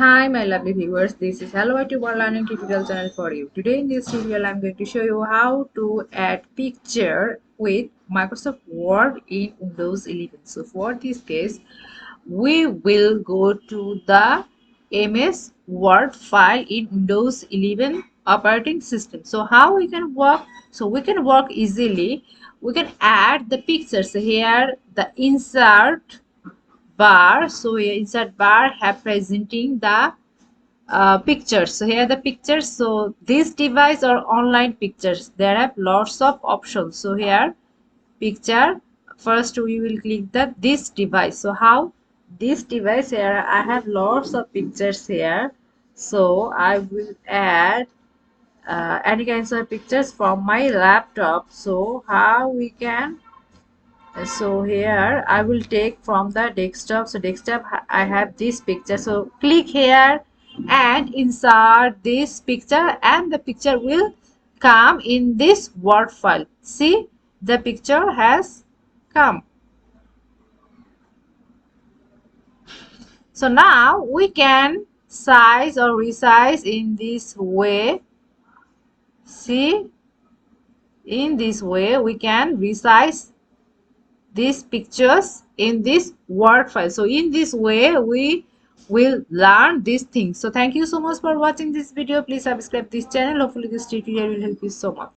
Hi my lovely viewers, this is Hello IT World Learning tutorial channel for you. Today in this tutorial I am going to show you how to add picture with Microsoft Word in Windows 11. So for this case, we will go to the MS Word file in Windows 11 operating system. So how we can work? So we can work easily. We can add the pictures here, the insert bar. So here insert bar have presenting the pictures. So here are the pictures. So this device or online pictures, there have lots of options. So here picture, first we will click the this device. So how this device, here I have lots of pictures here. So I will add any kinds of pictures from my laptop. So how we can, so here I will take from the desktop. So desktop I have this picture. So click here and insert this picture, and the picture will come in this Word file. See, the picture has come. So now we can size or resize in this way. See, in this way we can resize these pictures in this Word file. So in this way we will learn these things. So thank you so much for watching this video. Please subscribe this channel. Hopefully this tutorial will help you so much.